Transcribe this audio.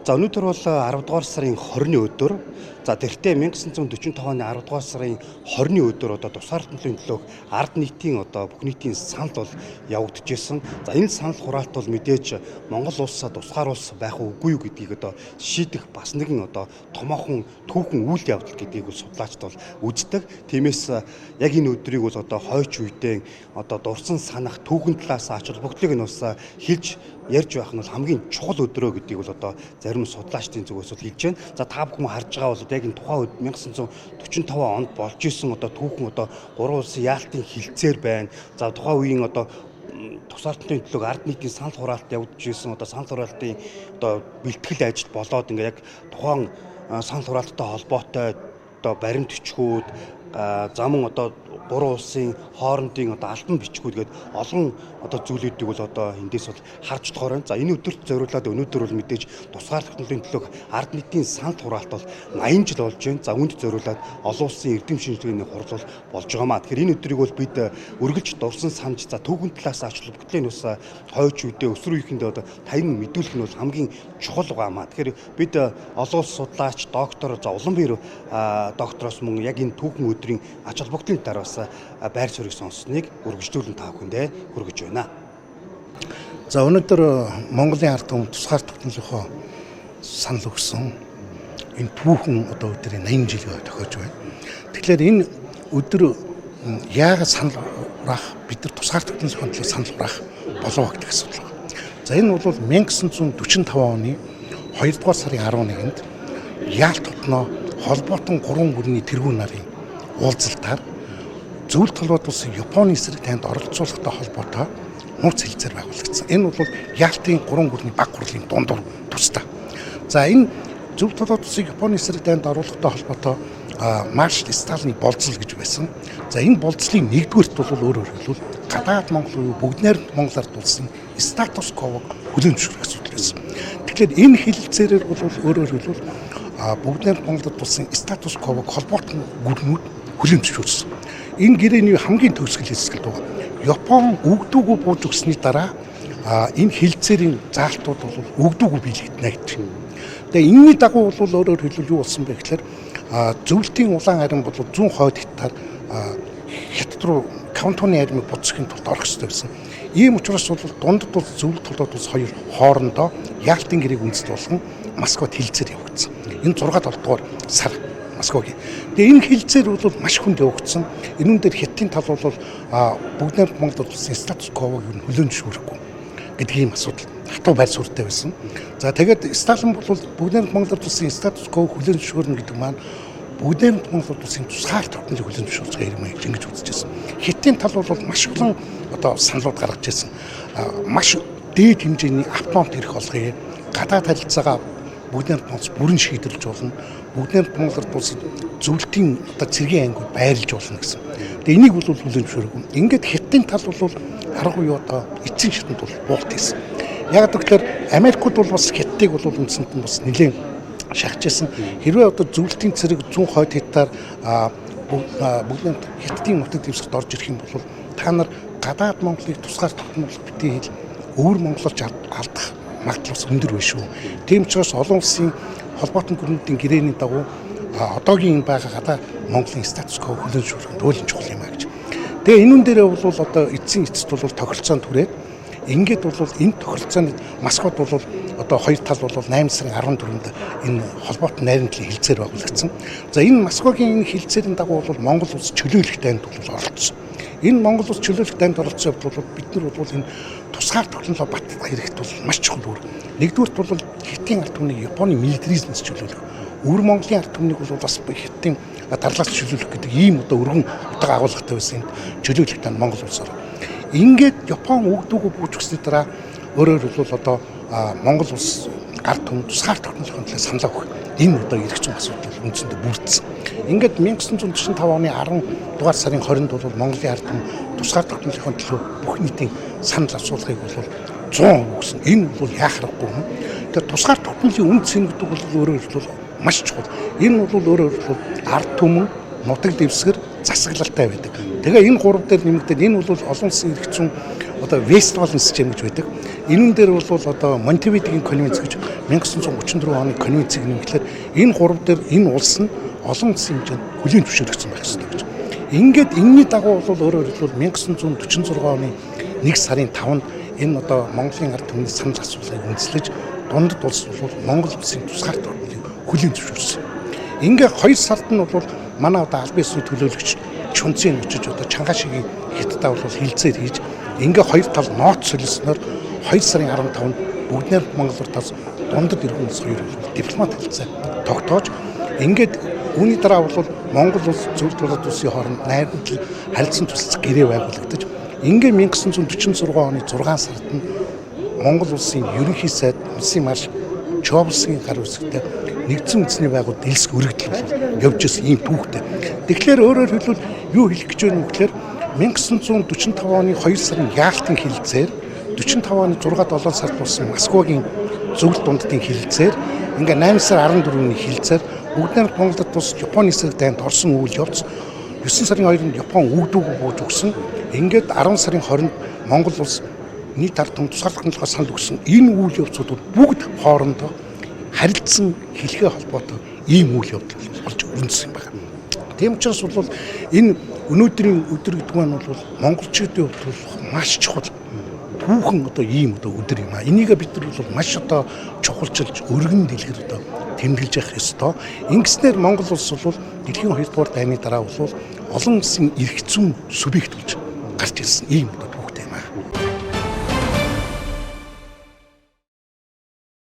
За өнөөдөр бол 10 дугаар сарын 20-ны өдөр. За тэртээ 1945 оны 10 дугаар сарын 20-ны өдөр одоо тусгаар төлөвийн төлөөх ард нийтийн одоо бүх нийтийн санал бол явагдажсэн. За энэ санал хураалт бол мэдээж Монгол улсаа тусгаар улс байх үгүй юу гэдгийг одоо шийдэх бас нэгэн одоо томоохон түүхэн үйл явдал гэдгийг бол судлаачд бол үздэг. Тиймээс яг энэ өдрийг бол одоо хойч үедээ одоо дурсан санах түүхэн талаас ач холбогдлыг нь бас хэлж ярьж байх нь бол хамгийн чухал өдрөө гэдгийг бол одоо зарим судлаачдын зүгээс бол хэлж байна. За та бүхэн харж байгаа бол яг энэ тухайн үед 1945 онд болж исэн одоо түүхэн одоо гурван улсын яалтын хилцээр байна. За тухайн үеийн одоо тусгаар төлөвийн төлөв ард нийтийн санал хураалт явагдаж исэн одоо санал хураалтын одоо бэлтгэл ажил болоод ингээ яг тухайн санал хураалттай холбоотой одоо баримт бичгүүд замун одоо гурван улсын хоорондын одоо альбан бичгүүд гээд олон одоо зүйлүүдийг бол одоо эндээс бол харж болохоор байна. За энэ өдөрт зориулаад өнөөдөр бол мэдээж тусгаар технологийн төлөөх ард нийтийн санал хураалт бол 80 жил болж байна. За үүнд зориулаад олон улсын эрдэм шинжилгээний хурал бол болж байгаамаа. Тэгэхээр энэ өдрийг бол бид үргэлж дурсан санаж за түүхэн талаас ач холбогдлын бас хойч үедээ өсвөр үеийнхэндээ одоо тань мэдүүлэх нь бол хамгийн чухал байгаамаа. Тэгэхээр бид олон улс судлаач, доктор, за улан бие доктороос мөн яг энэ түүхэн өдрийн ач холбогдлын дараа байр суурийг сонссныг үргэлжлүүлэн та бүхэндээ хүргэж байна. За өнөөдөр Монголын ард түмэн тусгаар технологийнхоо санал өгсөн энэ түүхэн одоо өдрийн 80 жилийн тохиож байна. Тэгэхээр энэ өдөр яагаад санал хураах бид нар тусгаар технологийн төлөө санал хураах болов гэдэг асуудал байна. За энэ бол 1945 оны 2 дугаар сарын 11-нд Яалт хотноо холбоотон 3 гүрний тэргүүн нарын уулзалтаар Зөвлөлт толгойд улсын Японы эсрэг танд оролцуулалттай холбоотой нууц хэлцээр байгуулагдсан. Энэ бол Яалтын 3 гүрний баг хурлын дундуур тусдаа. За энэ Зөвлөлт толгойд улсын Японы эсрэг танд оруулалттай холбоотой Маршал Сталины болцол гэж байсан. За энэ болцлын нэгдүгээрт бол өөрөөр хэлбэл гадаад Монгол бүгд найрамд Монголоор дулсан статус квог хүлээн зөвшөөрөх асуудал байсан. Тэгэхээр энэ хэлэлцээрээр бол өөрөөр хэлбэл бүгд найрамд Монголоор дулсан статус квог холбоотон гүрнүүд хүлээн зөвшөөрсөн. Энэ гэрээний хамгийн төгсгөл хэсэг л байна. Япон өгдөгөө бууж өгсөний дараа энэ хилцээрийн заалтууд бол өгдөгөө биелэгдэнэ гэдэг. Тэгээ энэний дагуу бол өөрөөр хэлбэл юу болсон бэ гэхээр зөвлөлтийн улаан арим бол зүүн хойд хятад хятад руу кантоны аримыг буцахын тулд орох ёстой байсан. Ийм учраас бол дундад бол зөвлөлт толгойд улс хоёр хоорондоо Яалтын гэрээг үндэслэл болгон Москвад хилцээр явагдсан. Энэ 6 дугаар сар Москвагийн. Тэгээ энэ хилцээр бол маш хүнд явагдсан. Энүүн дээр Хятадын тал бол бүгд найрамд Монгол улсын статус квог нь хүлээн зөвшөөрөхгүй гэдэг ийм асуудал хатуу байр суурьтай байсан. За тэгээд Сталин бол бүгд найрамд Монгол улсын статус квог хүлээн зөвшөөрнө гэдэг маань бүгд найрамд Монгол улсын тусгаар тогтнолыг хүлээн зөвшөөрөх юм ингэж үзэж байсан. Хятадын тал бол маш олон одоо саналууд гаргаж ирсэн. Маш дээд хэмжээний автономт эрх олгоё. Гадаад харилцаагаа бүгд найрамд Монголс бүрэн шийдвэрлэж болно. Бүгд найрамд Монголд улсад зөвлөлтийн одоо цэргийн ангууд байрлаж болно гэсэн. Тэгээ энийг бол хүлээн зөвшөөрөхгүй. Ингээд Хятадын тал бол аргагүй одоо эцсийн шатнд бол буулт хийсэн. Яг тэгэхээр Америкууд бол бас Хятадыг бол үндсэнд нь бас нэлээд шахаж ирсэн. Хэрвээ одоо зөвлөлтийн цэрэг зүүн хойд хятадаар бүгд найрамд Хятадын нутаг дэвсгэрт орж ирэх юм бол та нар гадаад Монголыг тусгаар тогтмол битгий хэл өвөр монголч алдах магадлал өндөр байна шүү. Тийм учраас олон улсын холбоотон гүрнүүдийн гэрээний дагуу одоогийн байгаа гадаа Монголын статус квог хүлээн зөвшөөрөх нь туйлын чухал юм а гэж. Тэгээ энүүн дээрээ бол одоо эцсийн эцэст бол тохиролцоонд түрээд ингээд бол энэ тохиролцоонд Москвад бол одоо хоёр тал бол 8 сарын 14-нд энэ холбоотон найрамдлын хилцээр байгуулагдсан. За энэ Москвагийн энэ хилцээрийн дагуу бол Монгол улс чөлөөлөх дайнд бол оролцсон. Энэ Монгол улс чөлөөлөх дайнд оролцсон бол бид нар бол энэ тусгаар технологи бат хэрэгт бол маш чухал үр. Нэгдүгürt бол Хятадын ард түмнийг Японы милитаризмс чөлөөлөх. Өвөр Монголын ард түмнийг бол бас Хятадын дарлаас чөлөөлөх гэдэг ийм одоо өргөн утга агуулгатай байсан чөлөөлөх тань Монгол улсаар. Ингээд Япон өгдөгөө бууж өгсөний дараа өөрөөр хэлбэл одоо Монгол улс ард түмэн тусгаар технологийн төлөө санал авах энэ одоо эрх зүйн асуудал үндсэндээ бүрдсэн. Ингээд 1945 оны 10 дугаар сарын 20-нд бол Монголын ард түмэн тусгаар технологийн төлөө бүх нийтийн санал асуулгыг бол 100% өгсөн. Энэ бол яахрахгүй юм. Тэгэхээр тусгаар технологийн үнд цэн гэдэг бол өөрөөр хэлбэл маш чухал. Энэ бол өөрөөр хэлбэл ард түмэн нутаг дэвсгэр засаглалтай байдаг. Тэгээ энэ гурав дээр нэмэгдээд энэ бол олон улсын эрх зүйн одоо Вестфалийн систем гэж байдаг. Энэ дээр бол одоо Монтевидегийн конвенц гэж 1934 оны конвенцийг нэмэхээр энэ гурав дээр энэ улс нь олон улсын хэмжээнд хүлээн зөвшөөрөгдсөн байх ёстой гэж. Ингээд энэний дагуу бол өөрөөр хэлбэл 1946 оны 1 сарын 5-нд энэ одоо Монголын ард түмний санал асуулгыг үндэслэж дундад улс бол Монгол улсын тусгаар тохиолдлыг хүлээн зөвшөөрсөн. Ингээ 2 сард нь бол манай одоо албан ёсны төлөөлөгч Чунцын очиж одоо Чангашигийн хятадаа бол хилцээр хийж ингээ 2 тал ноот солисноор 2 сарын 15-нд бүгд найрамд Монгол Улс дундад иргэн улс хоёр дипломат хэлцээ тогтоож ингээд үүний дараа бол Монгол улс зөвлөлт улсын хооронд найрамдал харилцан туслах гэрээ байгуулагдаж ингээ 1946 оны 6 сард нь Монгол улсын ерөнхий сайд улсын марш Чоблсгийн гар үсгтээ нэгдсэн үндэсний байгууллагад дэлсэх өргөдөл явж ирсэн ийм түүхтэй. Тэгэхээр өөрөөр хэлбэл юу хэлэх гэж байна вэ гэхээр 1945 оны 2 сарын яалтын хилцээр 45 оны 6-7 сард болсон Москвагийн зөвлөлт дунддын хилцээр ингээ 8 сар 14-ний хилцээр бүгд найрамд Монголд тус Японы эсрэг дайнд орсон үйл явц 9 сарын 2-нд Япон үгдүүг бууж өгсөн. Ингээд 10 сарын 20-нд Монгол улс нийт ард түмэн тусгаар технологиос санал өгсөн. Энэ үйл явцууд бүгд хоорондоо харилцсан хэлхээ холбоотой ийм үйл явдал болж үндэсэн байна. Тийм учраас бол энэ өнөөдрийн өдөр гэдэг нь бол монголчуудын хувьд бол маш чухал түүхэн одоо ийм одоо өдөр юм а. Энийг бид нар бол маш одоо чухалчилж өргөн дэлгэр одоо тэмдэглэж явах ёстой. Ингэснээр Монгол улс бол дэлхийн 2 дугаар дайны дараа бол олон улсын эрх зүйн субъект болж гарч ирсэн ийм